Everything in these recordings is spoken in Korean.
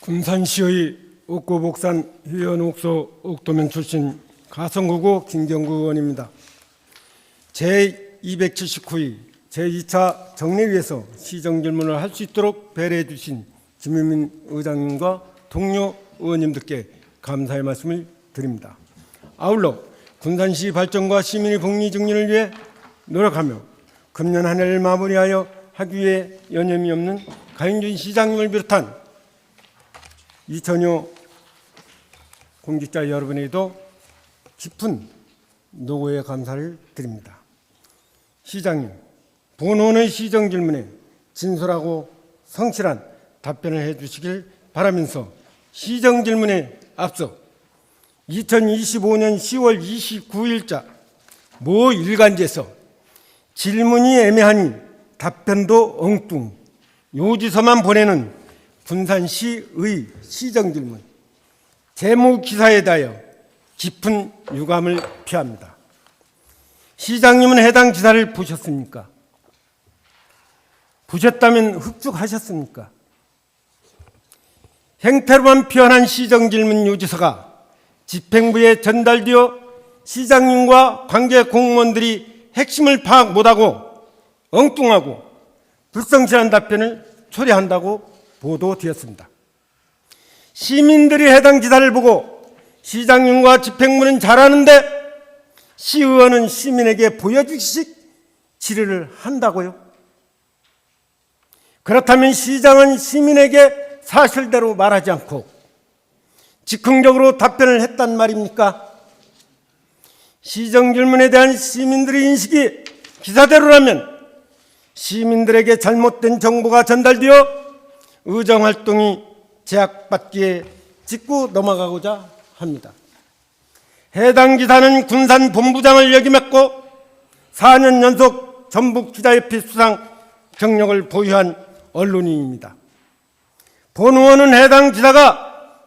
군산시의 옥고복산 회원옥소 옥도면 출신 가성구구 김경구 의원입니다. 제279회 제2차 정례위에서 시정질문을 할 수 있도록 배려해 주신 김유민 의장님과 동료 의원님들께 감사의 말씀을 드립니다. 아울러 군산시 발전과 시민의 복리 증진을 위해 노력하며 금년 한 해를 마무리하여 하기 위해 여념이 없는 가인준 시장님을 비롯한 2천여 공직자 여러분에게도 깊은 노고에 감사를 드립니다. 시장님, 본원의 시정질문에 진솔하고 성실한 답변을 해주시길 바라면서 시정질문에 앞서 2025년 10월 29일자 모 일간지에서 질문이 애매하니 답변도 엉뚱 요지서만 보내는 군산시의 시정질문 제목 기사에 대하여 깊은 유감을 표합니다. 시장님은 해당 기사를 보셨습니까? 보셨다면 흡족하셨습니까? 행태로만 표현한 시정질문 요지서가 집행부에 전달되어 시장님과 관계 공무원들이 핵심을 파악 못하고 엉뚱하고 불성실한 답변을 초래한다고 보도되었습니다. 시민들이 해당 기사를 보고 시장님과 집행부는 잘하는데 시의원은 시민에게 보여주기식 질의를 한다고요? 그렇다면 시장은 시민에게 사실대로 말하지 않고 즉흥적으로 답변을 했단 말입니까? 시정질문에 대한 시민들의 인식이 기사대로라면 시민들에게 잘못된 정보가 전달되어 의정활동이 제약받기에 짚고 넘어가고자 합니다. 해당 기사는 군산 본부장을 역임했고 4년 연속 전북기자협회 수상 경력을 보유한 언론인입니다. 본 의원은 해당 기사가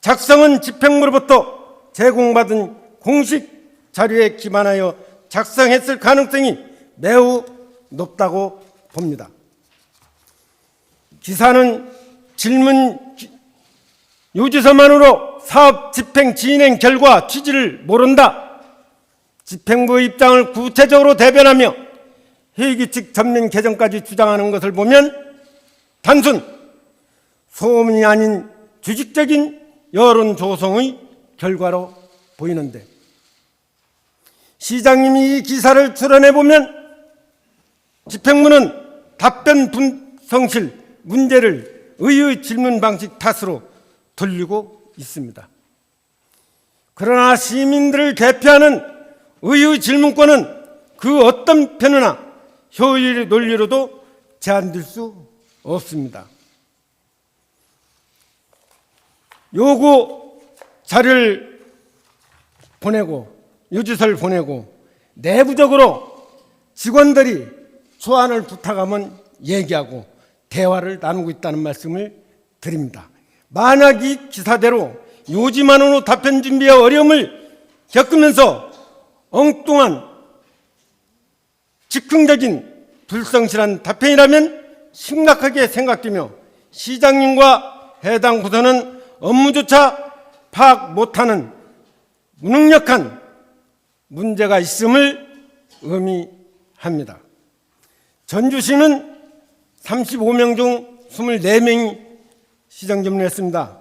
작성은 집행부로부터 제공받은 공식 자료에 기반하여 작성했을 가능성이 매우 높다고 봅니다. 기사는 질문 요지서만으로 사업 집행 진행 결과 취지를 모른다. 집행부의 입장을 구체적으로 대변하며 회계칙 전면 개정까지 주장하는 것을 보면 단순 소문이 아닌 주식적인 여론 조성의 결과로 보이는데 시장님이 이 기사를 출연해 보면 집행부는 답변 분성실 문제를 의의 질문 방식 탓으로 돌리고 있습니다. 그러나 시민들을 대표하는 의의 질문권은 그 어떤 편이나 효율의 논리로도 제한될 수 없습니다. 요구 자료를 보내고 요지서를 보내고 내부적으로 직원들이 초안을 부탁하면 얘기하고 대화를 나누고 있다는 말씀을 드립니다. 만약 이 기사대로 요지만으로 답변 준비에 어려움을 겪으면서 엉뚱한 즉흥적인 불성실한 답변이라면 심각하게 생각되며 시장님과 해당 부서는 업무조차 파악 못하는 무능력한 문제가 있음을 의미합니다. 전주시는 35명 중 24명이 시정질문을 했습니다.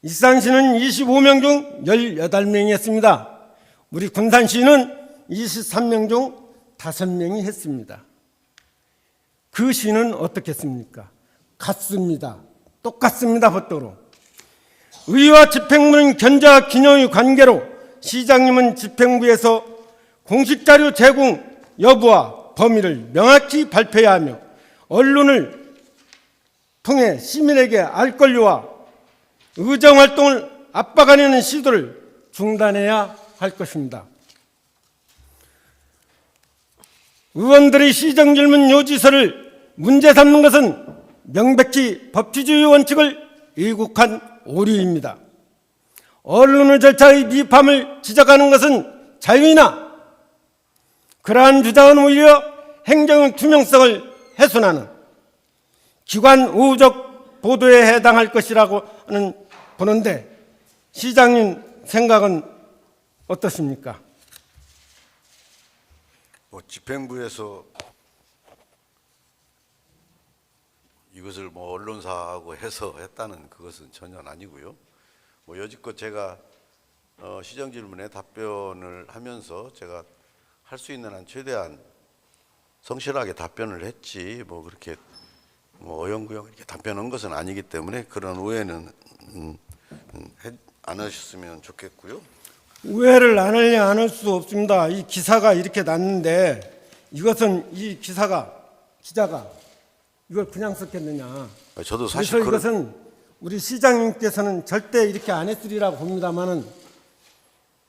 일산시는 25명 중 18명이 했습니다. 우리 군산시는 23명 중 5명이 했습니다. 그 시는 어떻겠습니까? 같습니다. 똑같습니다. 법도로. 의회와 집행부는 견제와 균형의 관계로 시장님은 집행부에서 공식자료 제공 여부와 범위를 명확히 발표해야 하며 언론을 통해 시민에게 알 권리와 의정활동을 압박하려는 시도를 중단해야 할 것입니다. 의원들의 시정질문 요지서를 문제 삼는 것은 명백히 법치주의 원칙을 왜곡한 오류입니다. 언론의 절차의 미흡함을 지적하는 것은 자유이나 그러한 주장은 오히려 행정의 투명성을 훼손하는 기관 우호적 보도에 해당할 것이라고는 보는데 시장님 생각은 어떠십니까? 집행부에서 이것을 언론사하고 해서 했다는 그것은 전혀 아니고요. 여지껏 제가 시정 질문에 답변을 하면서 제가 할 수 있는 한 최대한 성실하게 답변을 했지 그렇게 어영부영 이렇게 답변한 것은 아니기 때문에 그런 오해는 안 하셨으면 좋겠고요. 오해를 안 하려 안 할 수 없습니다. 이 기사가 이렇게 났는데 이것은 이 기자가 이걸 그냥 썼겠느냐. 저도 사실 그래서 이것은 우리 시장님께서는 절대 이렇게 안 했으리라고 봅니다만은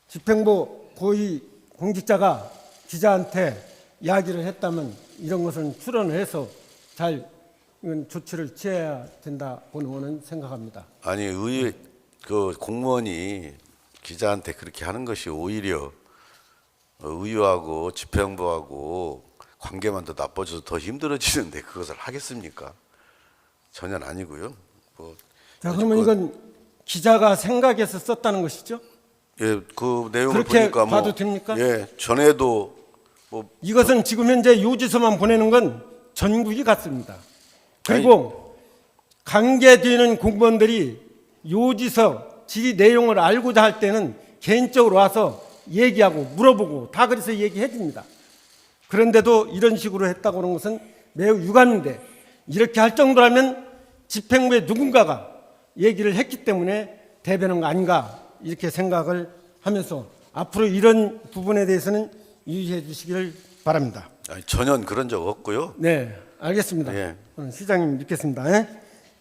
집행부 고위 공직자가 기자한테 이야기를 했다면 이런 것은 출연을 해서 잘 이건 조치를 취해야 된다고는 생각합니다. 아니 그 공무원이 기자한테 그렇게 하는 것이 오히려 의유하고 집행부하고 관계만 더 나빠져서 더 힘들어지는데 그것을 하겠습니까? 전혀 아니고요. 자, 그러면 이건 기자가 생각해서 썼다는 것이죠? 예, 그 내용을 그렇게 보니까 봐도 됩니까? 예, 전에도 이것은 지금 현재 요지서만 보내는 건 전국이 같습니다. 그리고 관계되는 공무원들이 요지서 질의 내용을 알고자 할 때는 개인적으로 와서 얘기하고 물어보고 다 그래서 얘기해 줍니다. 그런데도 이런 식으로 했다고 하는 것은 매우 유감인데 이렇게 할 정도라면 집행부의 누군가가 얘기를 했기 때문에 대변한 거 아닌가 이렇게 생각을 하면서 앞으로 이런 부분에 대해서는 유의해 주시기를 바랍니다. 전혀 그런 적 없고요. 네, 알겠습니다. 예. 시장님 믿겠습니다.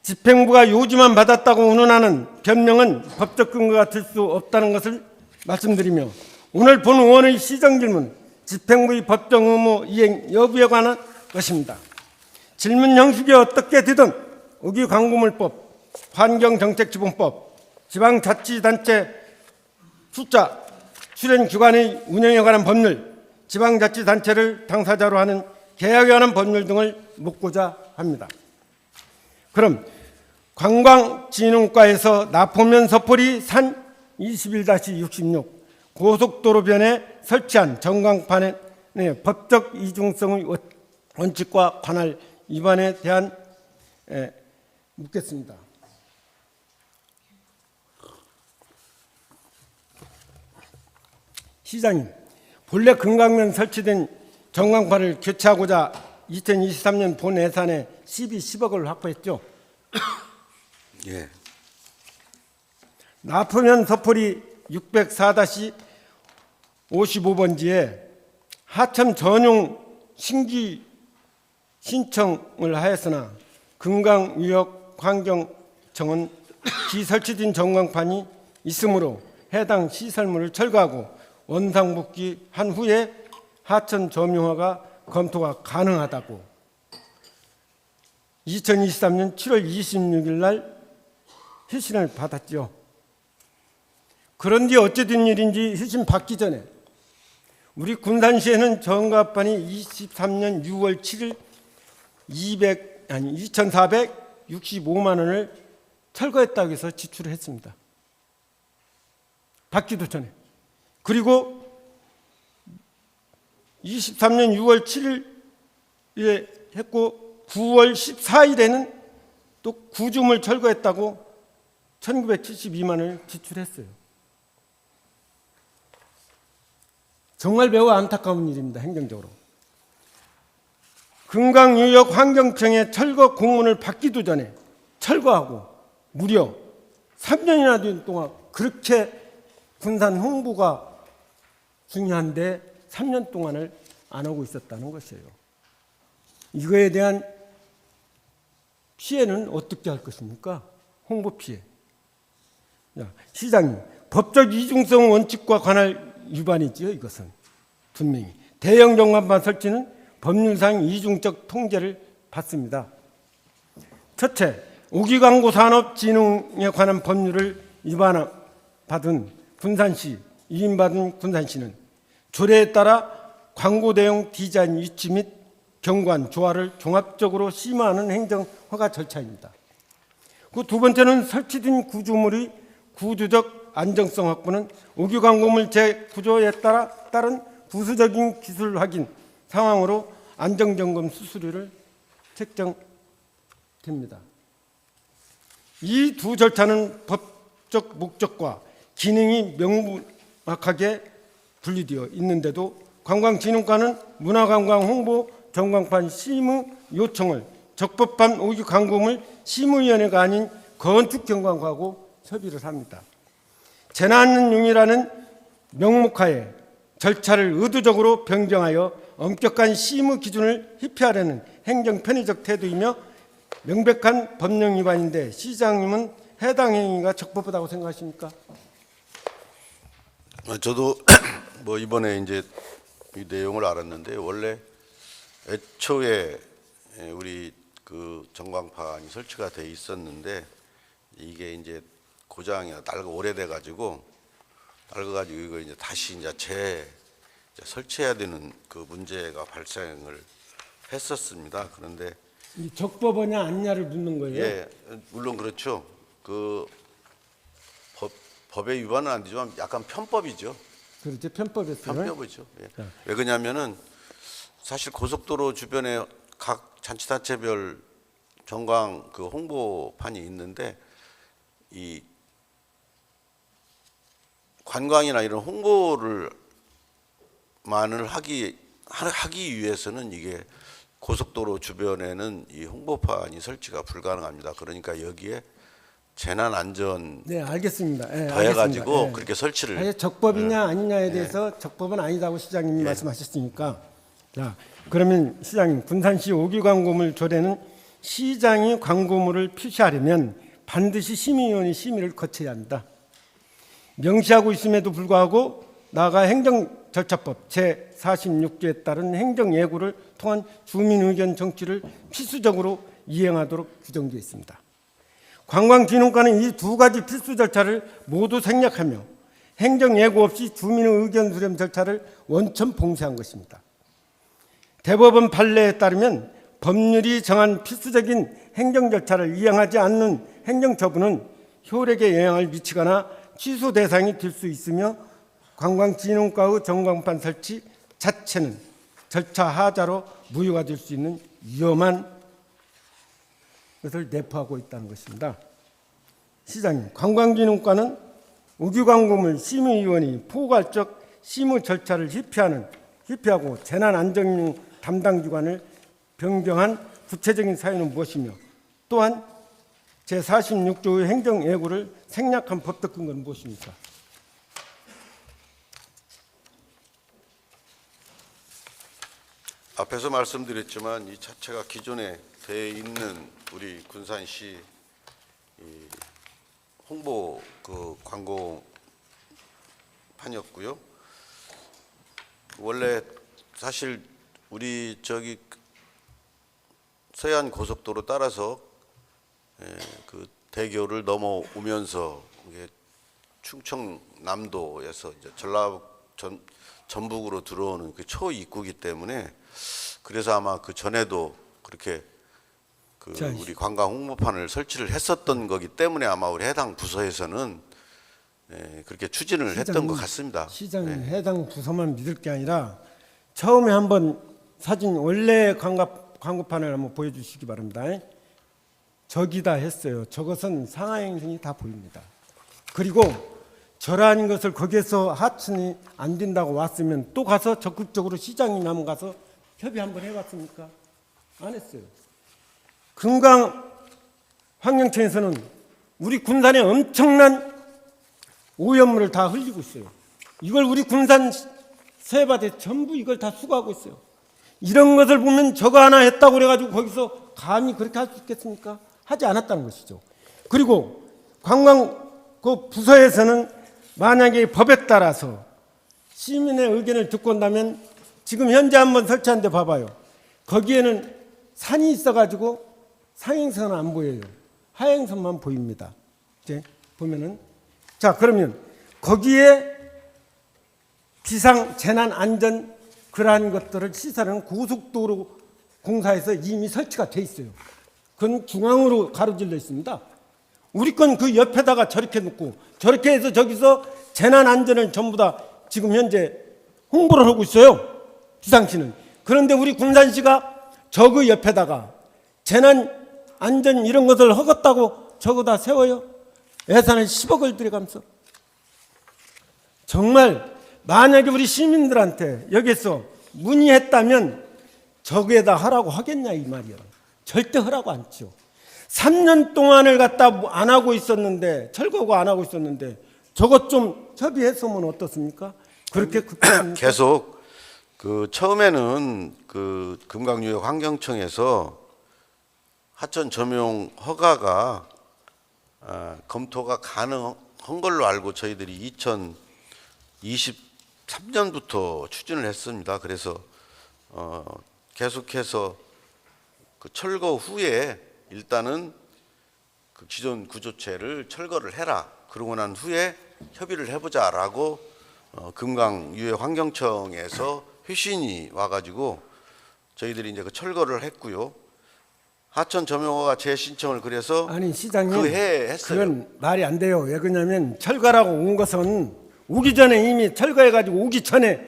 집행부가 요지만 받았다고 운운하는 변명은 법적 근거가 될 수 없다는 것을 말씀드리며 오늘 본 의원의 시정질문 집행부의 법정 의무 이행 여부에 관한 것입니다. 질문 형식이 어떻게 되든 의기광고물법, 환경정책기본법, 지방자치단체 숫자, 출연기관의 운영에 관한 법률, 지방자치단체를 당사자로 하는 계약에 관한 법률 등을 묻고자 합니다. 그럼 관광진흥과에서 나포면 서포리 산 21-66 고속도로변에 설치한 전광판의 법적 이중성의 원칙과 관할 위반에 대한 묻겠습니다. 시장님, 본래 금강면 설치된 전광판을 교체하고자 2023년 본 예산에 10억을 확보했죠. 예. 나포면 서포리 604-55번지에 하천 전용 신규 신청을 하였으나 금강유역환경청은 기설치된 전광판이 있으므로 해당 시설물을 철거하고 원상복귀한 후에 하천 점유화가 검토가 가능하다고 2023년 7월 26일 날 회신을 받았죠. 그런데 어찌된 일인지 회신 받기 전에 우리 군산시에는 전광판이 23년 6월 7일 2,465만 원을 철거했다고 해서 지출을 했습니다. 받기도 전에. 그리고 23년 6월 7일에 했고 9월 14일에는 또 구조물 철거했다고 1972만 원을 지출했어요. 정말 매우 안타까운 일입니다. 행정적으로. 금강유역환경청의 철거 공문을 받기도 전에 철거하고 무려 3년이나 된 동안 그렇게 군산 홍보가 중요한데 3년 동안을 안 하고 있었다는 것이에요. 이거에 대한 피해는 어떻게 할 것입니까? 홍보 피해. 시장님, 법적 이중성 원칙과 관할 위반이지요. 이것은 분명히 대형 전광판 설치는 법률상 이중적 통제를 받습니다. 첫째, 우기광고산업진흥에 관한 법률을 위반받은 군산시, 위임받은 군산시는 조례에 따라 광고 내용 디자인 위치 및 경관, 조화를 종합적으로 심화하는 행정 허가 절차입니다. 그 두 번째는 설치된 구조물의 구조적 안정성 확보는 우기 광고물 재구조에 따른 부수적인 기술 확인 상황으로 안정점검 수수료를 책정됩니다. 이 두 절차는 법적 목적과 기능이 명확하게 분리되어 있는데도 관광진흥과는 문화관광 홍보 전광판 심의 요청을 적법한 우기 광고물 심의위원회가 아닌 건축경관과하고 협의를 합니다. 재난용이라는 명목하에 절차를 의도적으로 변경하여 엄격한 심의 기준을 회피하려는 행정 편의적 태도이며 명백한 법령 위반인데 시장님은 해당 행위가 적법하다고 생각하십니까? 저도 뭐 이번에 이제 이 내용을 알았는데 원래 애초에 우리 그 전광판이 설치가 돼 있었는데 이게 이제 고장이 오래돼 가지고 낡아가지고 이거 이제 다시 이제 설치해야 되는 그 문제가 발생을 했었습니다. 그런데 이 적법하냐 아니냐를 묻는 거예요. 예, 물론 그렇죠. 그 법의 위반은 아니지만 약간 편법이죠. 그렇죠. 편법이었어요. 편법이죠. 예. 왜 그러냐면은 사실 고속도로 주변에 각 자치단체별 전광 그 홍보판이 있는데 이 관광이나 이런 홍보를 만을 하기 위해서는 이게 고속도로 주변에는 이 홍보판이 설치가 불가능합니다. 그러니까 여기에 재난 안전 네, 알겠습니다. 네, 더해가지고 알겠습니다. 그렇게 설치를 아예 적법이냐 아니냐에 대해서 적법은 아니다고 시장님이 말씀하셨으니까, 자 그러면 시장님, 군산시 오기 광고물 조례는 시장이 광고물을 표시하려면 반드시 심의위원회 심의를 거쳐야 합니다. 명시하고 있음에도 불구하고 나아가 행정절차법 제46조에 따른 행정예고를 통한 주민의견 정치를 필수적으로 이행하도록 규정되어 있습니다. 관광진흥과는 이 두 가지 필수 절차를 모두 생략하며 행정예고 없이 주민의 의견 수렴 절차를 원천 봉쇄한 것입니다. 대법원 판례에 따르면 법률이 정한 필수적인 행정 절차를 이행하지 않는 행정처분은 효력에 영향을 미치거나 취소 대상이 될 수 있으며 관광진흥과의 전광판 설치 자체는 절차 하자로 무효가 될 수 있는 위험한 것을 내포하고 있다는 것입니다. 시장님, 관광진흥과는 우기광고물 심의위원이 포괄적 심의 절차를 회피하고 재난안전용 담당기관을 변경한 구체적인 사유는 무엇이며 또한 제46조의 행정예고를 생략한 법적 근거는 무엇입니까? 앞에서 말씀드렸지만 이 자체가 기존에 돼 있는 우리 군산시 이 홍보 그 광고판이었고요. 원래 사실 우리 저기 서해안 고속도로 따라서 그 대교를 넘어오면서 이게 충청남도에서 이제 전북으로 들어오는 그 초입구이기 때문에 그래서 아마 그 전에도 그렇게 그 우리 관광 홍보판을 설치를 했었던 거기 때문에 아마 우리 해당 부서에서는 그렇게 추진을 했던 것 같습니다. 시장님, 해당 부서만 믿을 게 아니라 처음에 한번 사진 원래 광고판을 한번 보여주시기 바랍니다. 저기다 했어요. 저것은 상하행성이 다 보입니다. 그리고 저러한 것을 거기에서 하천이 안 된다고 왔으면 또 가서 적극적으로 시장님 한번 가서 협의 한번 해봤습니까? 안 했어요. 금강 환경청에서는 우리 군산에 엄청난 오염물을 다 흘리고 있어요. 이걸 우리 군산 서해바다에 전부 이걸 다 수거하고 있어요. 이런 것을 보면 저거 하나 했다고 그래가지고 거기서 감히 그렇게 할 수 있겠습니까? 하지 않았다는 것이죠. 그리고 관광 그 부서에서는 만약에 법에 따라서 시민의 의견을 듣고 온다면 지금 현재 한번 설치한 데 봐봐요. 거기에는 산이 있어가지고 상행선은 안 보여요. 하행선만 보입니다. 이제 보면은 자 그러면 거기에 비상 재난 안전 그러한 것들을 시설하는 고속도로 공사에서 이미 설치가 돼 있어요. 그건 중앙으로 가로질러 있습니다. 우리 건 그 옆에다가 저렇게 놓고 저렇게 해서 저기서 재난 안전을 전부 다 지금 현재 홍보를 하고 있어요. 시상시는. 그런데 우리 군산시가 저그 옆에다가 재난 안전 이런 것을 하겠다고 저거다 세워요. 예산을 10억을 들여가면서. 정말 만약에 우리 시민들한테 여기서 문의했다면 저기에다 하라고 하겠냐 이 말이야. 절대 하라고 않죠. 3년 동안을 갖다 안 하고 있었는데 철거고 안 하고 있었는데 저것 좀 협의했으면 어떻습니까? 그렇게 급합니까? 계속 그 처음에는 그 금강유역 환경청에서 하천 점용 허가가 검토가 가능한 걸로 알고 저희들이 2023년부터 추진을 했습니다. 그래서 계속해서 그 철거 후에 일단은 그 기존 구조체를 철거를 해라. 그러고 난 후에 협의를 해보자라고 금강유해환경청에서 회신이 와가지고 저희들이 이제 그 철거를 했고요. 하천 점용허가 재신청을 그래서 아니 시장님 그 해에 했어요. 그건 말이 안 돼요. 왜 그러냐면 철거라고 온 것은 오기 전에 이미 철거해가지고 오기 전에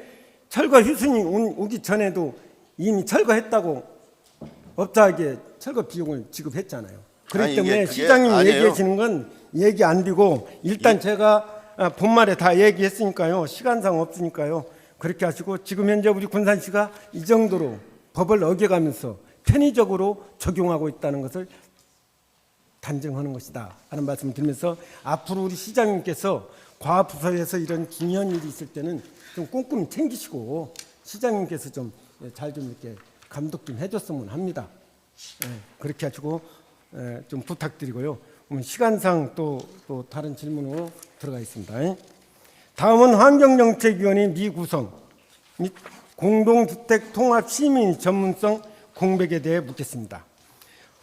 철거 휴순이 오기 전에도 이미 철거했다고 업자에게 철거 비용을 지급했잖아요. 그렇기 아니, 때문에 그게 시장님 아니에요. 얘기하시는 건 얘기 안 되고 일단 제가 본말에 다 얘기했으니까요. 시간상 없으니까요. 그렇게 하시고 지금 현재 우리 군산시가 이 정도로 법을 어겨가면서 편의적으로 적용하고 있다는 것을 단정하는 것이다 하는 말씀을 드리면서 앞으로 우리 시장님께서 과부서에서 이런 중요한 일이 있을 때는 좀 꼼꼼히 챙기시고 시장님께서 좀 잘 좀 이렇게 감독 좀 해줬으면 합니다. 그렇게 하시고 좀 부탁드리고요. 시간상 또 다른 질문으로 들어가 있습니다. 다음은 환경정책위원회 미구성 및 공동주택 통합 시민 전문성 공백에 대해 묻겠습니다.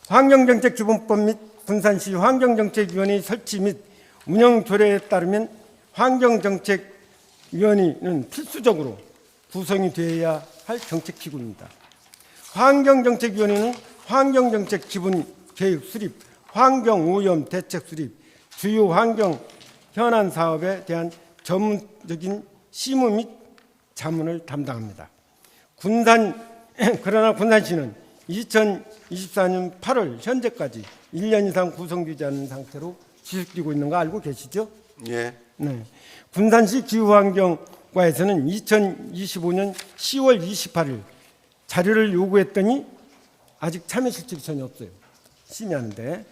환경정책기본법 및 군산시 환경정책위원회 설치 및 운영 조례에 따르면 환경정책위원회는 필수적으로 구성이 되어야 할 정책기구입니다. 환경정책위원회는 환경정책 기본 계획 수립, 환경오염 대책 수립, 주요 환경 현안 사업에 대한 전문적인 심의 및 자문을 담당합니다. 그러나 군산시는 2024년 8월 현재까지 1년 이상 구성되지 않은 상태로 지속되고 있는 거 알고 계시죠? 예. 네. 군산시 기후환경과에서는 2025년 10월 28일 자료를 요구했더니 아직 참여 실적이 전혀 없어요. 심의하는데.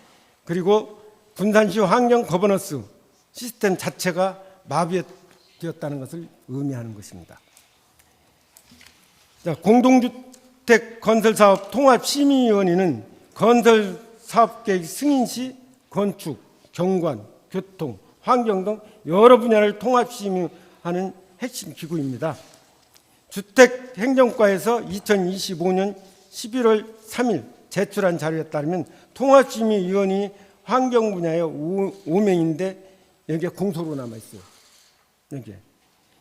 그리고 군산시 환경 거버넌스 시스템 자체가 마비되었다는 것을 의미하는 것입니다. 자, 공동주택 건설사업 통합심의위원회는 건설사업계획 승인 시 건축, 경관, 교통, 환경 등 여러 분야를 통합심의하는 핵심 기구입니다. 주택행정과에서 2025년 11월 3일 제출한 자료에 따르면 통합심의위원회 환경 분야에 5명인데 여기에 공소로 남아있어요. 여기에.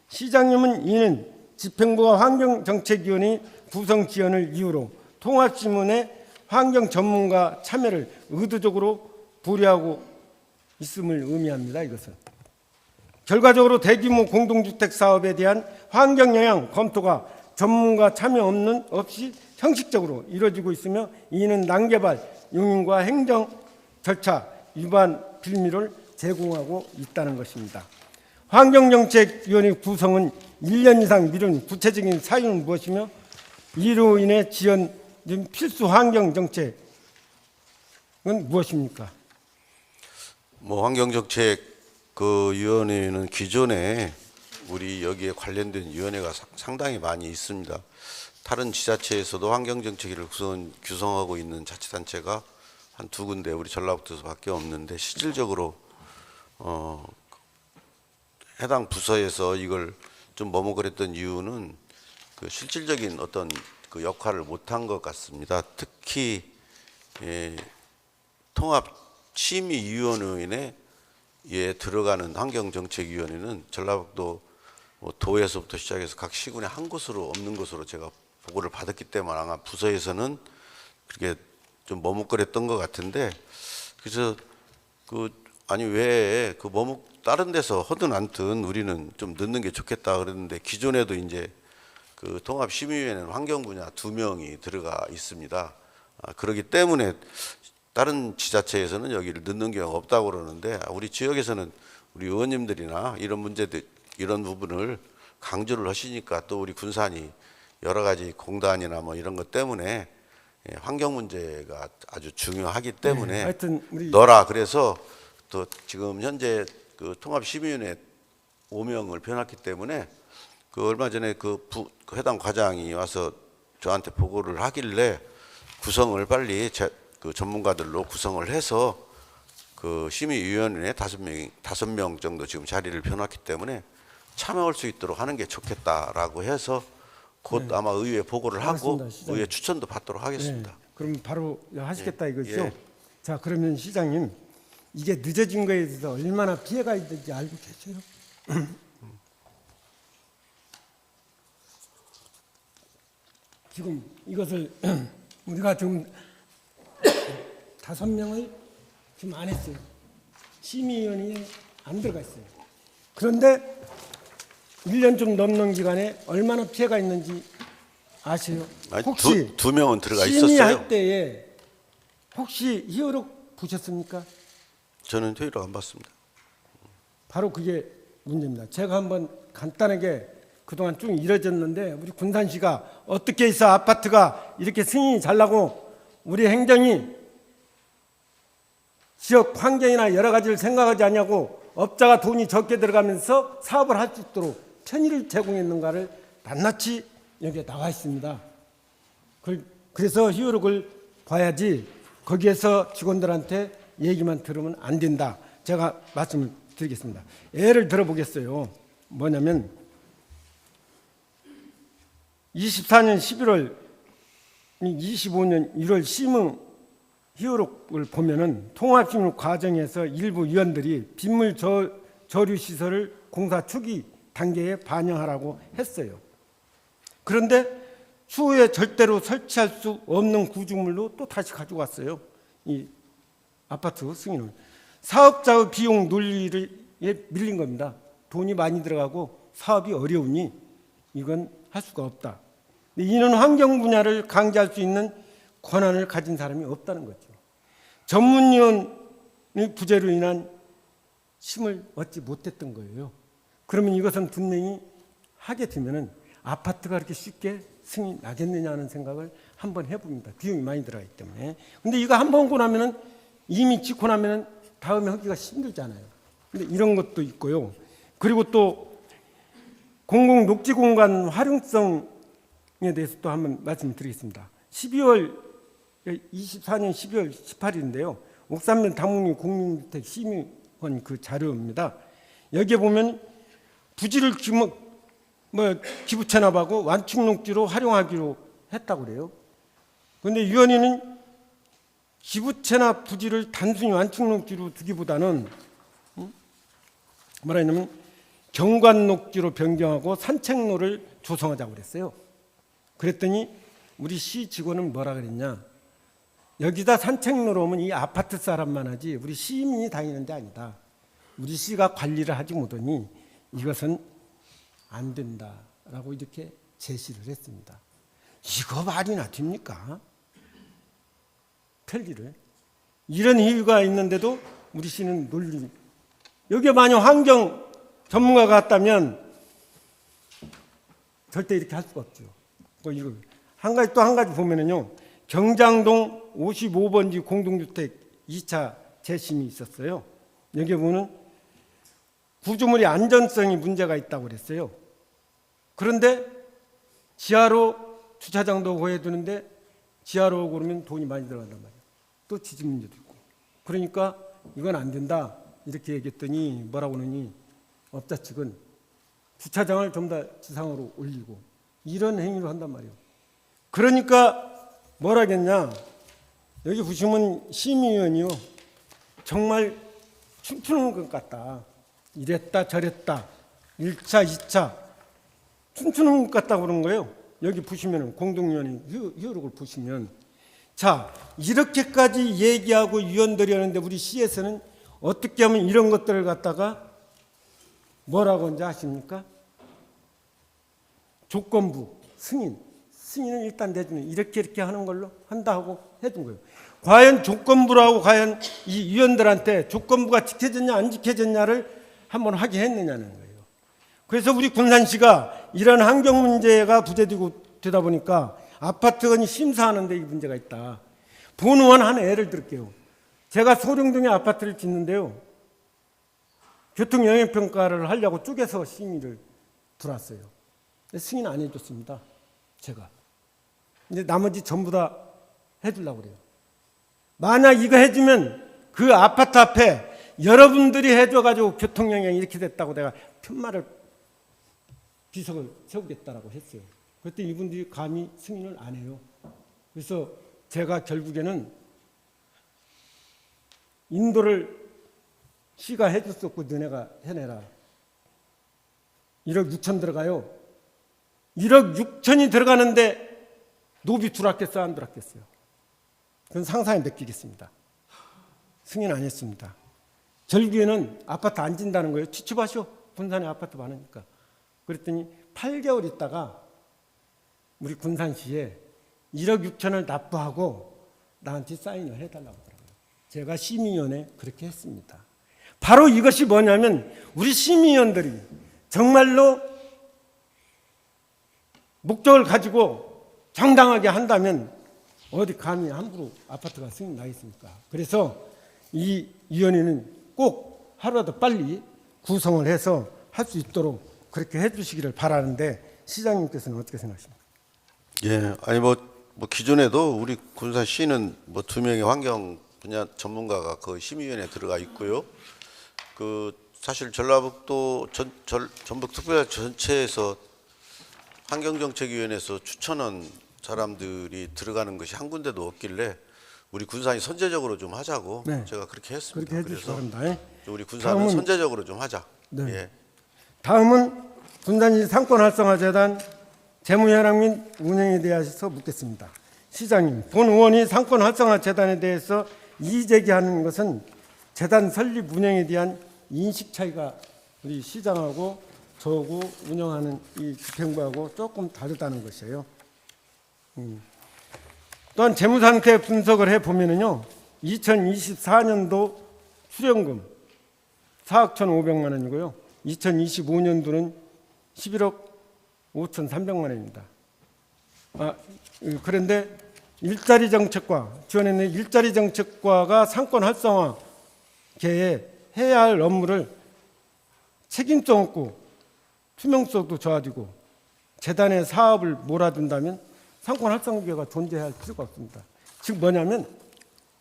시장님은 이는 집행부가 환경정책위원회 구성 지연을 이유로 통합심의에 환경 전문가 참여를 의도적으로 불이하고 있음을 의미합니다. 이것은. 결과적으로 대규모 공동주택 사업에 대한 환경 영향 검토가 전문가 참여 없이 형식적으로 이루어지고 있으며 이는 난개발 용인과 행정 절차 위반 빌미를 제공하고 있다는 것입니다. 환경정책위원회 구성은 1년 이상 미룬 구체적인 사유는 무엇이며 이로 인해 지연된 필수 환경정책은 무엇입니까? 뭐 환경정책 그 위원회는 기존에 우리 여기에 관련된 위원회가 상당히 많이 있습니다. 다른 지자체에서도 환경정책위를 구성하고 있는 자치단체가 한 2군데 우리 전라북도에서밖에 없는데 실질적으로 해당 부서에서 이걸 좀 머뭇거렸던 이유는 그 실질적인 어떤 그 역할을 못한 것 같습니다. 특히 통합심의위원회에 들어가는 환경정책위원회는 전라북도 도에서부터 시작해서 각 시군에 한 곳으로 없는 것으로 제가 보고를 받았기 때문에 아마 부서에서는 그렇게 좀 머뭇거렸던 것 같은데 그래서 아니 왜 그 머뭇 다른 데서 허든 않든 우리는 좀 넣는 게 좋겠다 그랬는데 기존에도 이제 그 통합심의위원회는 환경 분야 2명이 들어가 있습니다. 그렇기 때문에 다른 지자체에서는 여기를 넣는 경우가 없다고 그러는데 우리 지역에서는 우리 의원님들이나 이런 문제들 이런 부분을 강조를 하시니까 또 우리 군산이 여러 가지 공단이나 뭐 이런 것 때문에 환경 문제가 아주 중요하기 때문에 네, 하여튼 우리 넣어라 그래서 또 지금 현재 그 통합심의위원회 5명을 변했기 때문에 그 얼마 전에 그 해당 과장이 와서 저한테 보고를 하길래 구성을 빨리 그 전문가들로 구성을 해서 그 심의위원회 5명 정도 지금 자리를 변했기 때문에 참여할 수 있도록 하는 게 좋겠다라고 해서 곧 네. 아마 의회에 보고를 하고 알겠습니다, 시장님. 의회 추천도 받도록 하겠습니다. 네, 그럼 바로 하시겠다 예, 이거죠? 예. 자, 그러면 시장님 이게 늦어진 거에 대해서 얼마나 피해가 있는지 알고 계세요? 지금 이것을 우리가 지금 5명을 지금 안 했어요. 심의위원회에 안 들어가 있어요. 그런데 1년 좀 넘는 기간에 얼마나 피해가 있는지 아세요? 아니, 혹시 두 명은 들어가 심의할 있었어요. 때에 혹시 히어록 보셨습니까? 저는 토요일에 안 봤습니다. 바로 그게 문제입니다. 제가 한번 간단하게 그동안 쭉 이뤄졌는데 우리 군산시가 어떻게 해서 아파트가 이렇게 승인이 잘 나고 우리 행정이 지역 환경이나 여러 가지를 생각하지 않냐고 업자가 돈이 적게 들어가면서 사업을 할 수 있도록 편의를 제공했는가를 낱낱이 여기에 나와 있습니다. 그래서 히어록을 봐야지 거기에서 직원들한테 얘기만 들으면 안 된다. 제가 말씀을 드리겠습니다. 예를 들어보겠어요. 뭐냐면 24년 11월 25년 1월 심의 히어록을 보면은 통합심의 과정에서 일부 위원들이 빗물 저류 시설을 공사 초기 단계에 반영하라고 했어요. 그런데 추후에 절대로 설치할 수 없는 구조물로 또 다시 가지고 왔어요. 이 아파트 승인을. 사업자의 비용 논리에 밀린 겁니다. 돈이 많이 들어가고 사업이 어려우니 이건 할 수가 없다. 이는 환경 분야를 강제할 수 있는 권한을 가진 사람이 없다는 거죠. 전문위원의 부재로 인한 심을 얻지 못했던 거예요. 그러면 이것은 분명히 하게 되면은 아파트가 그렇게 쉽게 승인 나겠느냐 하는 생각을 한번 해봅니다. 비용이 많이 들어가기 때문에. 근데 이거 한 번 고 나면은 이미 짓고 나면은 다음에 하기가 힘들잖아요. 근데 이런 것도 있고요. 그리고 또 공공 녹지 공간 활용성에 대해서 또 한번 말씀드리겠습니다. 24년 12월 18일인데요. 옥산면 당문리 공민주택 심의원 그 자료입니다. 여기에 보면 부지를 기부 체납하고 완충 녹지로 활용하기로 했다고 그래요. 그런데 위원회는 기부 체납 부지를 단순히 완충 녹지로 두기보다는 뭐라 했냐면 경관 녹지로 변경하고 산책로를 조성하자고 그랬어요. 그랬더니 우리 시 직원은 뭐라 그랬냐? 여기다 산책로로 오면 이 아파트 사람만 하지 우리 시민이 다니는 데 아니다. 우리 시가 관리를 하지 못하니 이것은 안 된다라고 이렇게 제시를 했습니다. 이거 말이나 됩니까? 편리를. 이런 이유가 있는데도 우리 시는 논리. 여기에 만약 환경 전문가가 왔다면 절대 이렇게 할 수가 없죠. 이거 한 가지 또 한 가지 보면은요. 경장동 55번지 공동주택 2차 재심이 있었어요. 여기 보면 구조물의 안전성이 문제가 있다고 그랬어요. 그런데 지하로 주차장도 고해두는데 지하로 그러면 돈이 많이 들어간단 말이에요. 또 지진 문제도 있고. 그러니까 이건 안 된다 이렇게 얘기했더니 뭐라고 하느니 업자 측은 주차장을 좀 더 지상으로 올리고 이런 행위를 한단 말이에요. 그러니까 뭐라겠냐. 여기 보시면 심의위원이요. 정말 춤추는 것 같다. 이랬다 저랬다. 1차 2차 춤추는 것 같다고 그런 거예요. 여기 보시면 공동위원회 히어록을 보시면 자 이렇게까지 얘기하고 위원들이 하는데 우리 시에서는 어떻게 하면 이런 것들을 갖다가 뭐라고 하는지 아십니까? 조건부, 승인은 일단 내주는 이렇게 하는 걸로 한다 하고 해준 거예요. 과연 조건부라고 과연 이 위원들한테 조건부가 지켜졌냐 안 지켜졌냐를 한번 확인했느냐는 거예요. 그래서 우리 군산시가 이런 환경 문제가 부재되고 되다 보니까 아파트건이 심사하는데 이 문제가 있다. 본의원 하나 예를 들게요. 제가 소룡동에 아파트를 짓는데요. 교통영향평가를 하려고 쪼개서 심의를 들어왔어요. 승인 안 해줬습니다. 제가. 이제 나머지 전부 다 해주려고 그래요. 만약 이거 해주면 그 아파트 앞에 여러분들이 해줘가지고 교통영향이 이렇게 됐다고 내가 편말을 비석을 세우겠다라고 했어요. 그랬더니 이분들이 감히 승인을 안 해요. 그래서 제가 결국에는 인도를 시가 해줄 수 없고 너네가 해내라. 1억 6천 들어가요. 1억 6천이 들어가는데 노비 들어왔겠어요? 안 들어왔겠어요? 그건 상상에 맡기겠습니다. 승인 안 했습니다. 결국에는 아파트 안 진다는 거예요. 취집하시오. 군산에 아파트 많으니까. 그랬더니 8개월 있다가 우리 군산시에 1억 6천을 납부하고 나한테 사인을 해달라고 하더라고요. 제가 심의위원회 그렇게 했습니다. 바로 이것이 뭐냐면 우리 심의위원들이 정말로 목적을 가지고 정당하게 한다면 어디 감히 함부로 아파트가 승인 나겠습니까? 그래서 이 위원회는 꼭 하루라도 빨리 구성을 해서 할 수 있도록 그렇게 해주시기를 바라는데 시장님께서는 어떻게 생각하십니까? 예, 아니 뭐 기존에도 우리 군산시는 뭐 2명의 환경 분야 전문가가 그 심의위원회에 들어가 있고요. 그 사실 전라북도 전북특별시 전체에서 환경정책위원회에서 추천한 사람들이 들어가는 것이 한 군데도 없길래 우리 군산이 선제적으로 좀 하자고 네. 제가 그렇게 했습니다. 그렇게 해주시기 그래서 바랍니다. 우리 군산은 선제적으로 좀 하자. 네. 예. 다음은 군산시 상권활성화재단 재무현황 및 운영에 대해서 묻겠습니다. 시장님, 본 의원이 상권활성화재단에 대해서 이의제기하는 것은 재단 설립 운영에 대한 인식 차이가 우리 시장하고 저하고 운영하는 이 집행부하고 조금 다르다는 것이에요. 또한 재무상태 분석을 해보면요. 2024년도 수령금 4억 1,500만 원이고요. 2025년도는 11억 5,300만 원입니다. 그런데 일자리 정책과 지원했는 일자리 정책과가 상권 활성화계에 해야 할 업무를 책임성 없고 투명성도 좋아지고 재단의 사업을 몰아준다면 상권 활성화계가 존재할 필요가 없습니다. 즉 뭐냐면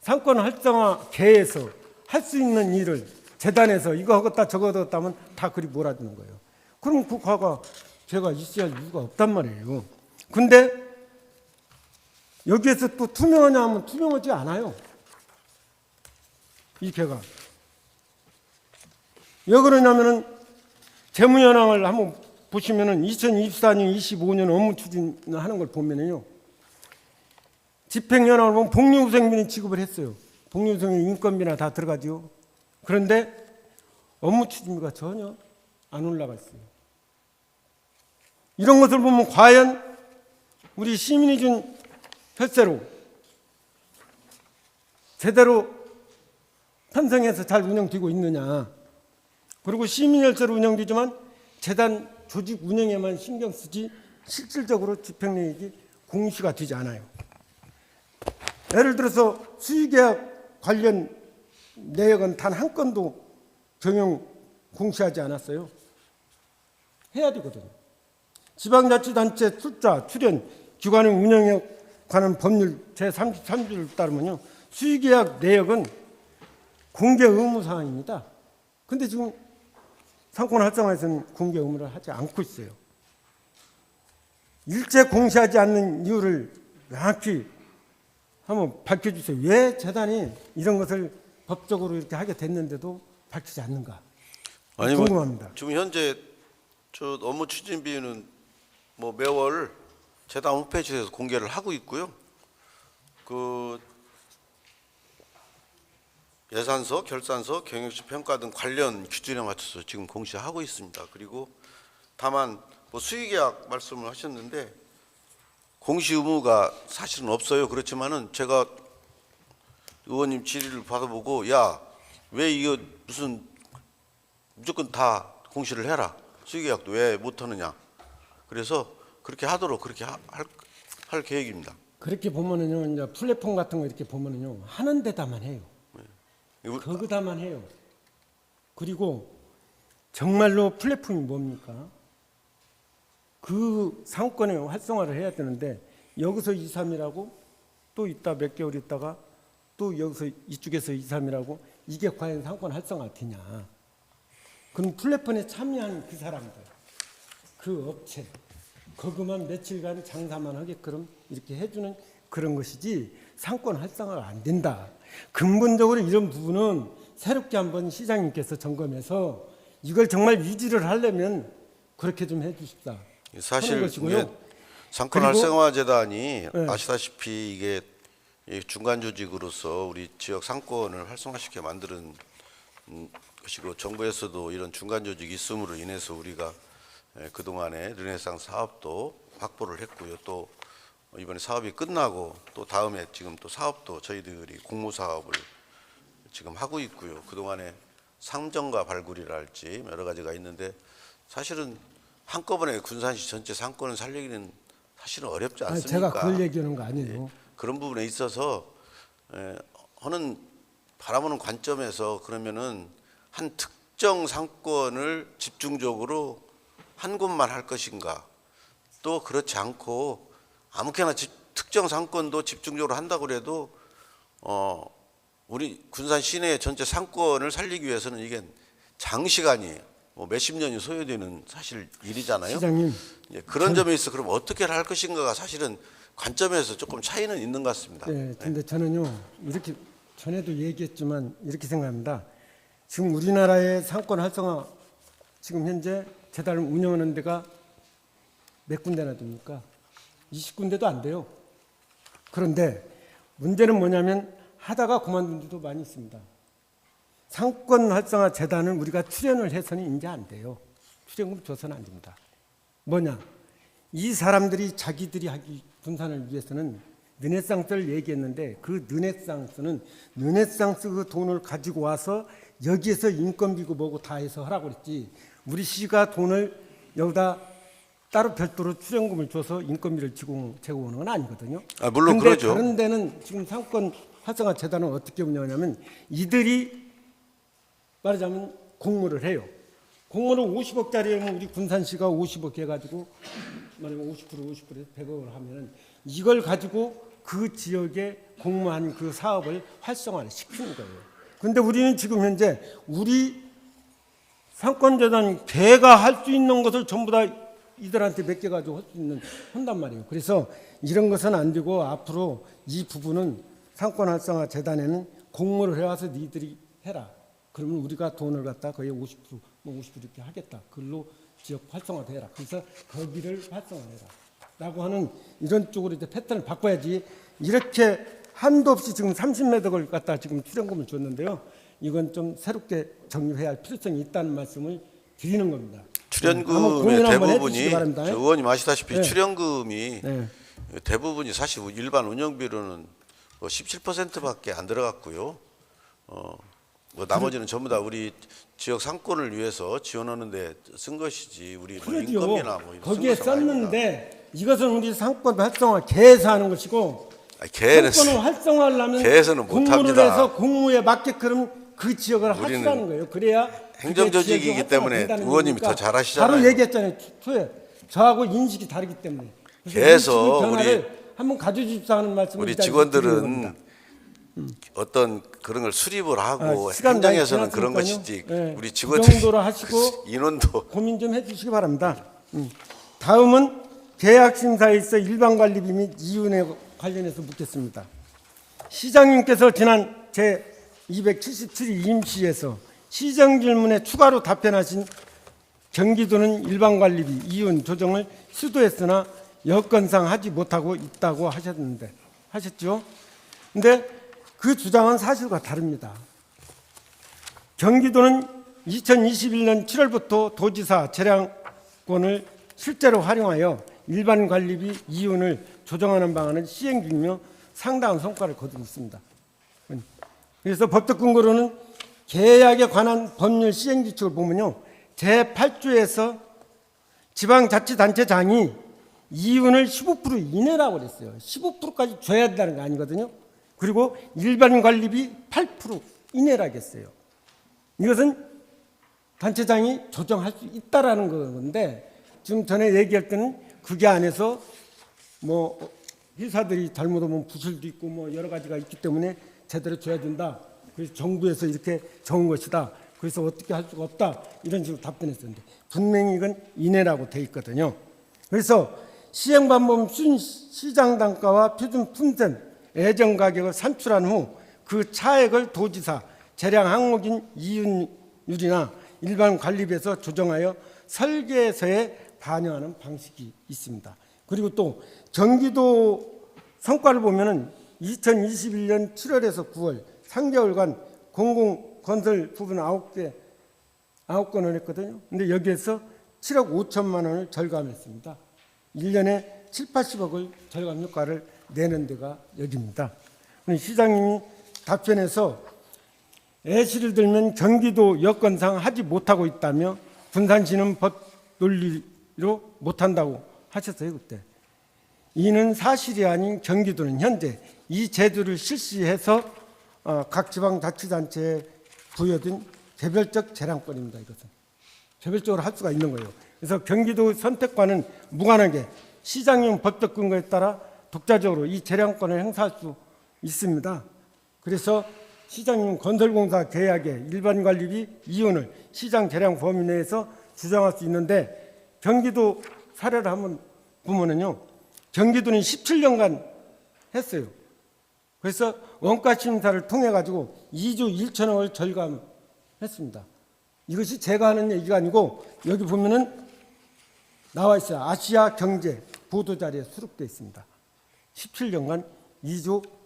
상권 활성화계에서 할 수 있는 일을 재단에서 이거 하겠다 저거 하겠다 하면 다 그리 몰아주는 거예요. 그럼 그 과가 제가 있어야 할 이유가 없단 말이에요. 근데 여기에서 또 투명하냐 하면 투명하지 않아요. 이 개가. 왜 그러냐면은 재무현황을 한번 보시면은 2024년, 25년 업무 추진하는 걸 보면은요. 집행현황을 보면 복리후생비는 지급을 했어요. 복리후생비 인건비나 다 들어가죠. 그런데 업무 추진비가 전혀 안 올라가 있어요. 이런 것을 보면 과연 우리 시민이 준 혈세로 제대로 편성해서 잘 운영되고 있느냐. 그리고 시민 혈세로 운영되지만 재단 조직 운영에만 신경 쓰지 실질적으로 집행내역이 공시가 되지 않아요. 예를 들어서 수의계약 관련 내역은 단 한 건도 경영 공시하지 않았어요. 해야 되거든요. 지방자치단체 출자, 출연, 기관의 운영에 관한 법률 제33조를 따르면요. 수의계약 내역은 공개 의무사항입니다. 그런데 지금 상권 활성화에서는 공개 의무를 하지 않고 있어요. 일제 공시하지 않는 이유를 명확히 한번 밝혀주세요. 왜 재단이 이런 것을 법적으로 이렇게 하게 됐는데도 밝히지 않는가? 아니, 궁금합니다. 지금 현재 저 업무 추진비는 뭐 매월 재단 홈페이지에서 공개를 하고 있고요. 그 예산서, 결산서, 경영시 평가 등 관련 기준에 맞춰서 지금 공시하고 있습니다. 그리고 다만 뭐 수의계약 말씀을 하셨는데 공시 의무가 사실은 없어요. 그렇지만은 제가 의원님 질의를 받아보고 야, 왜 이거 무슨 무조건 다 공시를 해라. 수의계약도 왜 못하느냐. 그래서 그렇게 하도록 그렇게 할 계획입니다. 그렇게 보면은요, 이제 플랫폼 같은 거 이렇게 보면은요, 하는 데다만 해요. 거기다만 해요. 그리고 정말로 플랫폼이 뭡니까? 그 상권의 활성화를 해야 되는데 여기서 2, 3이라고 또 있다 몇 개월 있다가 또 여기서 이쪽에서 2, 3이라고 이게 과연 상권 활성화 되냐? 그럼 플랫폼에 참여한 그 사람들, 그 업체, 거기만 며칠간 장사만 하게끔 이렇게 해주는 그런 것이지 상권 활성화가 안 된다. 근본적으로 이런 부분은 새롭게 한번 시장님께서 점검해서 이걸 정말 유지를 하려면 그렇게 좀 해주십사. 사실 것이고요. 상권 그리고- 활성화재단이 네. 아시다시피 이게 중간 조직으로서 우리 지역 상권을 활성화시켜 만드는 것이고 정부에서도 이런 중간 조직이 있음으로 인해서 우리가 그동안에 르네상스 사업도 확보를 했고요. 또 이번에 사업이 끝나고 또 다음에 지금 또 사업도 저희들이 공모 사업을 지금 하고 있고요. 그동안에 상점과 발굴이랄지 여러 가지가 있는데 사실은 한꺼번에 군산시 전체 상권을 살리기는 사실은 어렵지 아니, 않습니까? 제가 그걸 얘기하는 거 아니에요. 그런 부분에 있어서 하는 바라보는 관점에서 그러면은 한 특정 상권을 집중적으로 한 곳만 할 것인가, 또 그렇지 않고 아무렇게나 특정 상권도 집중적으로 한다고 해도 우리 군산 시내 전체 상권을 살리기 위해서는 이게 장시간이 뭐 몇십 년이 소요되는 사실 일이잖아요. 시장님, 그런 점에 있어 그럼 어떻게 할 것인가가 사실은 관점에서 조금 차이는 있는 것 같습니다. 네, 근데 저는요 이렇게 전에도 얘기했지만 이렇게 생각합니다. 지금 우리나라의 상권 활성화 지금 현재 재단을 운영하는 데가 몇 군데나 됩니까? 20군데도 안 돼요. 그런데 문제는 뭐냐면 하다가 그만둔 데도 많이 있습니다. 상권 활성화 재단은 우리가 출연을 해서는 이제 안 돼요. 출연금 줘서는 안 됩니다. 뭐냐? 이 사람들이 자기들이 하기 분산을 위해서는 르네상스를 얘기했는데 그 르네상스는 르네상스 그 돈을 가지고 와서 여기에서 인건비고 뭐고 다 해서 하라고 그랬지. 우리 시가 돈을 여기다 따로 별도로 출연금을 줘서 인건비를 제공하는 건 아니거든요. 물론 근데 그러죠. 다른 데는 지금 상권 활성화 재단은 어떻게 운영하냐면 이들이 말하자면 공모를 해요. 공모를 50억짜리면 우리 군산시가 50억 해가지고 만약에 50%에서 100억을 하면은 이걸 가지고 그 지역에 공모한 그 사업을 활성화를 시키는 거예요. 근데 우리는 지금 현재 우리 상권재단 개가 할 수 있는 것을 전부 다 이들한테 몇 개 가지고 할 수 있는 한단 말이에요. 그래서 이런 것은 안 되고 앞으로 이 부분은 상권 활성화 재단에는 공모를 해와서 니들이 해라. 그러면 우리가 돈을 갖다 거의 50%, 뭐 50% 이렇게 하겠다. 그걸로 지역 활성화도 해라. 그래서 거기를 활성화해라. 라고 하는 이런 쪽으로 이제 패턴을 바꿔야지 이렇게 한도 없이 지금 30매덕을 갖다 지금 출연금을 줬는데요. 이건 좀 새롭게 정립해야 할 필요성이 있다는 말씀을 드리는 겁니다. 출연금의 대부분이 바랍니다. 저 의원님 아시다시피 네. 출연금이 네. 대부분이 사실 일반 운영비로는 17%밖에 안 들어갔고요. 뭐 나머지는 전부 다 우리 지역 상권을 위해서 지원하는데 쓴 것이지 우리 뭐 그러죠. 인건비나 뭐 이런 거기에 쓴 것은 아닙니다. 썼는데 이것은 우리 상권 활성화 개에서 하는 것이고 개는 상권을 활성화하려면 개에서는 공모를 못합니다. 해서 공모에 맞게끔 그 지역을 우리는 하시라는 거예요. 그래야 행정조직이기 그게 지역이 때문에 활성화된다는 의원님이 거니까 더 잘하시잖아요. 바로 얘기했잖아요. 초에 저하고 인식이 다르기 때문에. 개에서 변화를 한번 가져주십사 하는 말씀을 우리 이 자리에서 드리는 직원들은 겁니다. 어떤 그런 걸 수립을 하고 시간 많이 행정에서는 그런 지났으니까요. 것이지 네, 우리 그 직원들이 정도로 하시고 인원도 고민 좀 해주시기 바랍니다. 다음은 계약심사에 있어 일반관리비 및 이윤에 관련해서 묻겠습니다. 시장님께서 지난 제277위 임시에서 시정질문에 추가로 답변하신 경기도는 일반관리비 이윤 조정을 시도했으나 여건상 하지 못하고 있다고 하셨죠? 근데 그 주장은 사실과 다릅니다. 경기도는 2021년 7월부터 도지사 재량권을 실제로 활용하여 일반 관리비 이윤을 조정하는 방안을 시행 중이며 상당한 성과를 거두고 있습니다. 그래서 법적 근거로는 계약에 관한 법률 시행 규칙을 보면요, 제8조에서 지방자치단체장이 이윤을 15% 이내라고 그랬어요. 15%까지 줘야 된다는 거 아니거든요. 그리고 일반 관리비 8% 이내라고 했어요. 이것은 단체장이 조정할 수 있다라는 건데, 지금 전에 얘기할 때는 그게 안에서 뭐 회사들이 잘못하면 부실도 있고 뭐 여러 가지가 있기 때문에 제대로 줘야 된다. 그래서 정부에서 이렇게 정한 것이다. 그래서 어떻게 할 수가 없다. 이런 식으로 답변했었는데 분명히 이건 이내라고 돼 있거든요. 그래서 시행 방법 시장 단가와 표준 품셈 예정 가격을 산출한 후 그 차액을 도지사 재량 항목인 이윤율이나 일반 관리비에서 조정하여 설계서에 반영하는 방식이 있습니다. 그리고 또 경기도 성과를 보면은 2021년 7월에서 9월 3개월간 공공건설 부분 9건을 했거든요. 근데 여기에서 7억 5천만 원을 절감했습니다. 1년에 7, 80억을 절감 효과를 내는 데가 여기입니다. 시장님이 답변에서 예시를 들면 경기도 여건상 하지 못하고 있다며 분산시는 법 논리로 못한다고 하셨어요. 그때. 이는 사실이 아닌 경기도는 현재 이 제도를 실시해서 각 지방자치단체에 부여된 개별적 재량권입니다. 이것은 개별적으로 할 수가 있는 거예요. 그래서 경기도 선택과는 무관하게 시장용 법적 근거에 따라 독자적으로 이 재량권을 행사할 수 있습니다. 그래서 시장용 건설공사 계약의 일반 관리비 이윤을 시장 재량 범위 내에서 주장할 수 있는데, 경기도 사례를 한번 보면은요, 경기도는 17년간 했어요. 그래서 원가 심사를 통해 가지고 2조 1천억을 절감했습니다. 이것이 제가 하는 얘기가 아니고 여기 보면은 나와 있어요. 아시아 경제 보도 자리에 수록되어 있습니다. 17년간 2조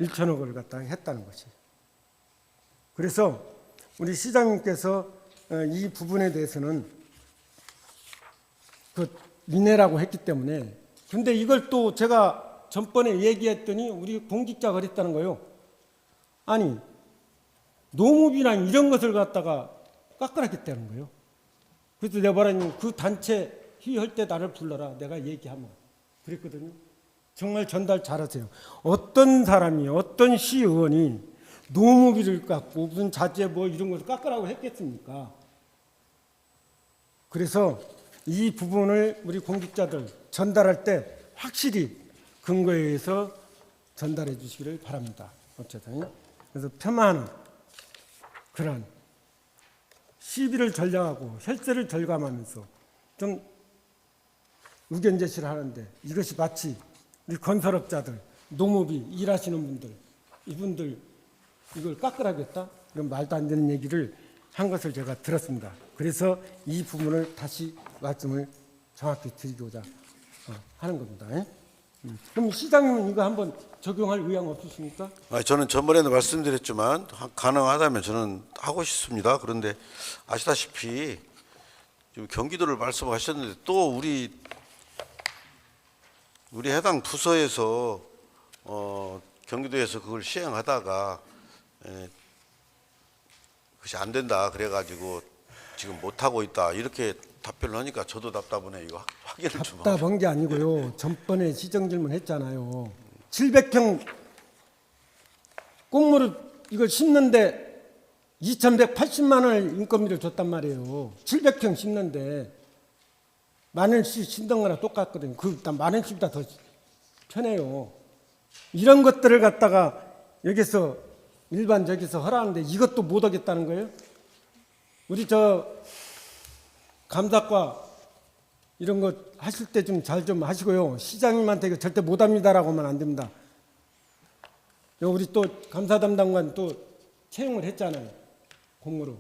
1천억을 갖다가 했다는 것이. 그래서 우리 시장님께서 이 부분에 대해서는 그 민해라고 했기 때문에, 근데 이걸 또 제가 전번에 얘기했더니 우리 공직자가 그랬다는 거예요. 아니, 농업이나 이런 것을 갖다가 깎아놨겠다는 거예요. 그래서 내가 말하니 그 단체 회의할 때 나를 불러라. 내가 얘기하면. 그랬거든요. 정말 전달 잘하세요. 어떤 사람이, 어떤 시의원이 농업비를 깎고 무슨 자재 뭐 이런 것을 깎으라고 했겠습니까? 그래서 이 부분을 우리 공직자들 전달할 때 확실히 근거에 의해서 전달해 주시기를 바랍니다. 어쨌든. 그래서 폄하하는 그런 시비를 전략하고 혈세를 절감하면서 좀 의견 제시를 하는데, 이것이 마치 우리 건설업자들, 농업이 일하시는 분들, 이분들 이걸 깎으라겠다? 이런 말도 안 되는 얘기를 한 것을 제가 들었습니다. 그래서 이 부분을 다시 말씀을 정확히 드리고자 하는 겁니다. 그럼 시장님은 이거 한번 적용할 의향 없으십니까? 저는 전번에도 말씀드렸지만 가능하다면 저는 하고 싶습니다. 그런데 아시다시피 지금 경기도를 말씀하셨는데 또 우리 해당 부서에서 경기도에서 그걸 시행하다가 그것이 안 된다 그래가지고 지금 못 하고 있다 이렇게 답변을 하니까 저도 답답하네. 이거 확인을 좀 하고. 답답한 게 아니고요. 전번에 시정 질문 했잖아요. 700평 꽃무릇 이걸 심는데 2,180만 원을 인건비를 줬단 말이에요. 700평 심는데 만 원씩 심던 거나 똑같거든요. 일단 만 원씩보다 더 편해요. 이런 것들을 갖다가 여기서 일반 저기서 허락하는데 이것도 못 하겠다는 거예요? 우리 감사과 이런 거 하실 때 좀 잘 좀 하시고요. 시장님한테 이거 절대 못 합니다라고 하면 안 됩니다. 우리 또 감사 담당관 또 채용을 했잖아요. 공무로.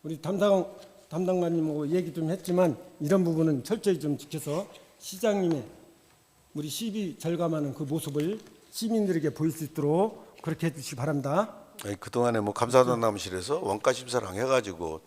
우리 담당관님하고 얘기 좀 했지만 이런 부분은 철저히 좀 지켜서 시장님의 우리 시비 절감하는 그 모습을 시민들에게 보일 수 있도록 그렇게 해주시기 바랍니다. 아니, 그동안에 뭐 감사전담실에서 원가 심사를 해가지고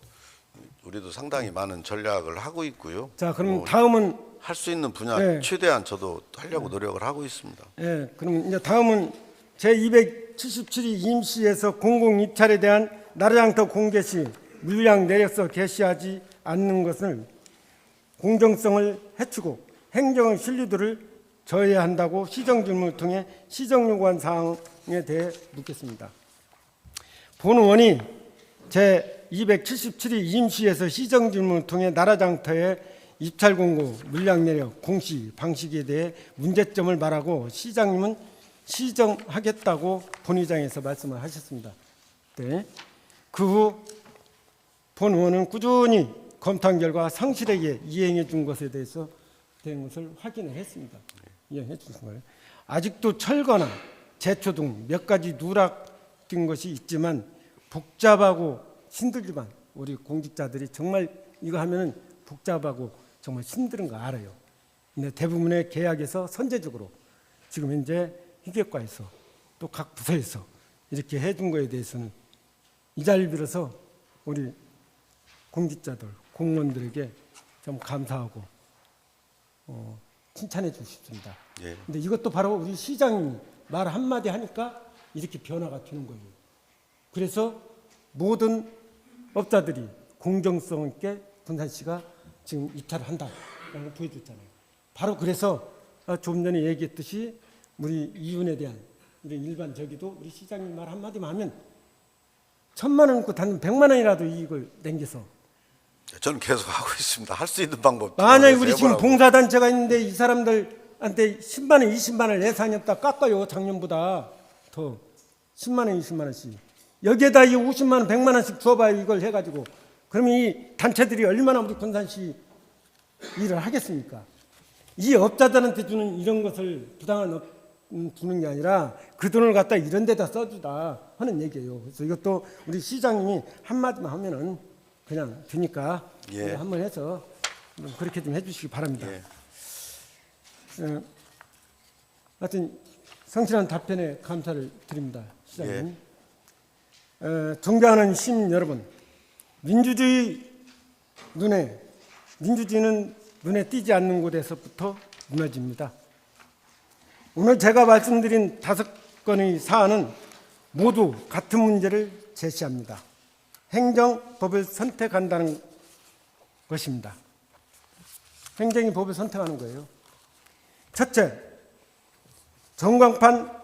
우리도 상당히 많은 전략을 하고 있고요. 자, 그럼 다음은 할 수 있는 분야 네. 최대한 저도 하려고 노력을 하고 있습니다. 예, 그럼 이제 다음은 제 277위 임시에서 공공 입찰에 대한 나라장터 공개 시 물량 내역서 게시하지 않는 것을 공정성을 해치고 행정의 신뢰도를 저해야 한다고 시정 질문을 통해 시정 요구한 사항에 대해 묻겠습니다. 본 의원이 제 277위 임시에서 시정 질문을 통해 나라장터의 입찰 공고, 물량 내역, 공시 방식에 대해 문제점을 말하고 시장님은 시정하겠다고 본의장에서 말씀을 하셨습니다. 네. 그 후 본 의원은 꾸준히 검토한 결과 성실하게 이행해 준 것에 대해서 된 것을 확인을 했습니다. 이행해 주신 거예요. 아직도 철거나 제초 등 몇 가지 누락된 것이 있지만 복잡하고 힘들지만 우리 공직자들이 정말 이거 하면은 복잡하고 정말 힘든 거 알아요. 근데 대부분의 계약에서 선제적으로 지금 현재 희격과에서 또 각 부서에서 이렇게 해준 거에 대해서는 이 자리를 빌어서 우리 공직자들, 공무원들에게 좀 감사하고 칭찬해 주고 싶습니다. 예. 근데 이것도 바로 우리 시장님이 말 한마디 하니까 이렇게 변화가 되는 거예요. 그래서 모든 업자들이 공정성 있게 군산시가 지금 입찰을 한다라고 보여줬잖아요. 바로 그래서 좀 전에 얘기했듯이 우리 이윤에 대한 우리 일반 저기도 우리 시장님 말 한마디만 하면 1,000만 원 있고 단 100만 원이라도 이익을 남겨서 저는 계속 하고 있습니다. 할 수 있는 방법. 만약에 우리 지금 봉사단체가 있는데 이 사람들한테 10만 원, 20만 원 예산이 없다 깎아요. 작년보다 더 10만 원, 20만 원씩. 여기에다 이 50만 원, 100만 원씩 줘봐요. 이걸 해가지고. 그러면 이 단체들이 얼마나 우리 군산시 일을 하겠습니까? 이 업자들한테 주는 이런 것을 부당한 주는 게 아니라 그 돈을 갖다 이런 데다 써주다 하는 얘기예요. 그래서 이것도 우리 시장님이 한마디만 하면은 그냥 되니까 예. 한번 해서 그렇게 좀 해주시기 바랍니다. 예. 하여튼 성실한 답변에 감사를 드립니다. 시장님. 존경하는 시민 여러분, 민주주의는 눈에 띄지 않는 곳에서부터 무너집니다. 오늘 제가 말씀드린 5건의 사안은 모두 같은 문제를 제시합니다. 행정법을 선택한다는 것입니다. 행정이 법을 선택하는 거예요. 첫째, 전광판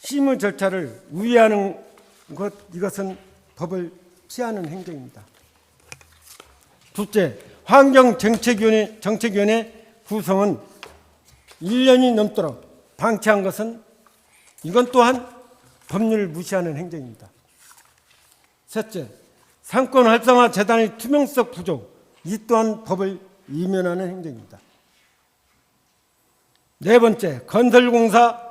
심의 절차를 우회하는 것, 이것은 법을 피하는 행정입니다. 둘째, 환경정책위원회 구성은 1년이 넘도록 방치한 것은 이건 또한 법률을 무시하는 행정입니다. 셋째, 상권 활성화 재단의 투명성 부족, 이 또한 법을 이면하는 행정입니다. 네 번째, 건설공사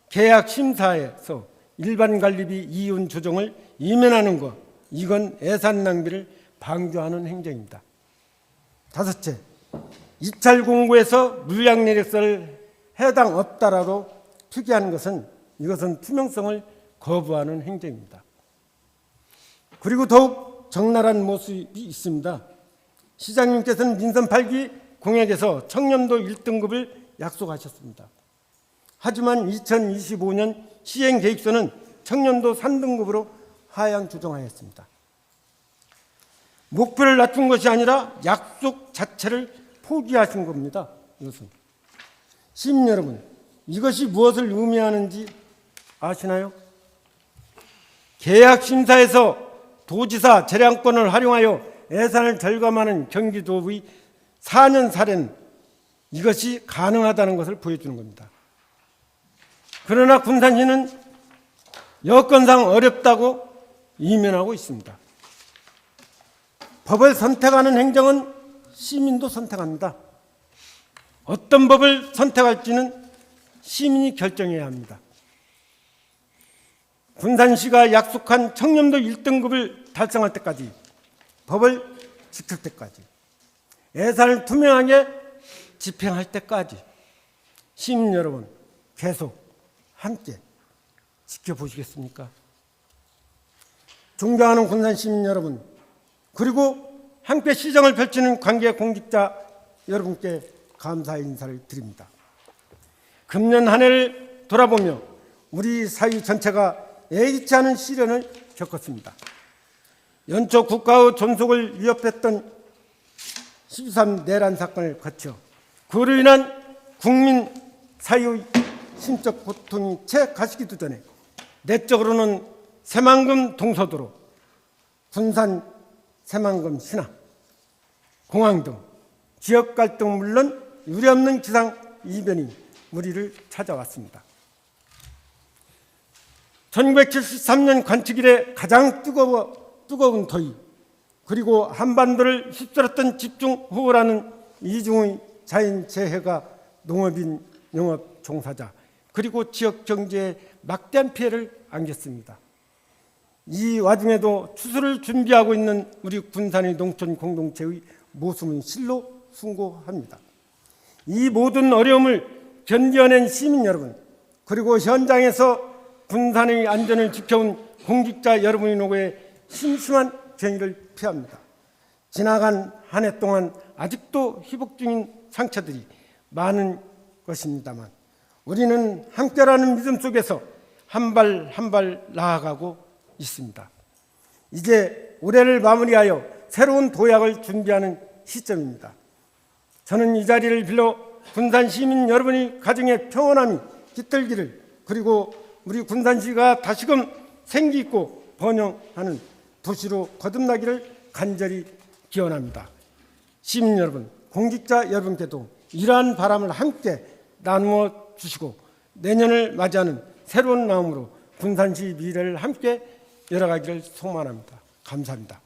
계약 심사에서 일반 관리비 이윤 조정을 이면하는 것, 이건 예산 낭비를 방조하는 행정입니다. 다섯째, 입찰 공고에서 물량 내역서를 해당 없다라도 표기하는 것은 이것은 투명성을 거부하는 행정입니다. 그리고 더욱 적나라한 모습이 있습니다. 시장님께서는 민선 8기 공약에서 청년도 1등급을 약속하셨습니다. 하지만 2025년 시행계획서는 청년도 3등급으로 하향 조정하였습니다. 목표를 낮춘 것이 아니라 약속 자체를 포기하신 겁니다. 이것은. 시민 여러분, 이것이 무엇을 의미하는지 아시나요? 계약심사에서 도지사 재량권을 활용하여 예산을 절감하는 경기도의 4년 사례는 이것이 가능하다는 것을 보여주는 겁니다. 그러나 군산시는 여건상 어렵다고 이면하고 있습니다. 법을 선택하는 행정은 시민도 선택합니다. 어떤 법을 선택할지는 시민이 결정해야 합니다. 군산시가 약속한 청년도 1등급을 달성할 때까지, 법을 지킬 때까지, 예산을 투명하게 집행할 때까지 시민 여러분 계속 함께 지켜보시겠습니까? 존경하는 군산 시민 여러분, 그리고 함께 시정을 펼치는 관계 공직자 여러분께 감사의 인사를 드립니다. 금년 한 해를 돌아보며 우리 사회 전체가 예기치 않은 시련을 겪었습니다. 연초 국가의 존속을 위협했던 12.3 내란 사건을 거쳐 그로 인한 국민 사회의 심적 고통이 채 가시기도 전에 내적으로는 새만금 동서도로, 군산 새만금 신항, 공항 등 지역 갈등 물론 유례없는 기상 이변이 우리를 찾아왔습니다. 1973년 관측 이래 가장 뜨거운 더위, 그리고 한반도를 휩쓸었던 집중호우라는 이중의 자연재해가 농업인, 영업 종사자, 그리고 지역 경제에 막대한 피해를 안겼습니다. 이 와중에도 추수를 준비하고 있는 우리 군산의 농촌 공동체의 모습은 실로 숭고합니다. 이 모든 어려움을 견뎌낸 시민 여러분, 그리고 현장에서 군산의 안전을 지켜온 공직자 여러분의 노고에 심심한 경의를 표합니다. 지나간 한 해 동안 아직도 회복 중인 상처들이 많은 것입니다만 우리는 함께라는 믿음 속에서 한 발 한 발 나아가고 있습니다. 이제 올해를 마무리하여 새로운 도약을 준비하는 시점입니다. 저는 이 자리를 빌어 군산 시민 여러분이 가정의 평온함이 깃들기를, 그리고 우리 군산시가 다시금 생기 있고 번영하는 도시로 거듭나기를 간절히 기원합니다. 시민 여러분, 공직자 여러분께도 이러한 바람을 함께 나누어 주시고 내년을 맞이하는 새로운 마음으로 군산시 미래를 함께 열어가기를 소망합니다. 감사합니다.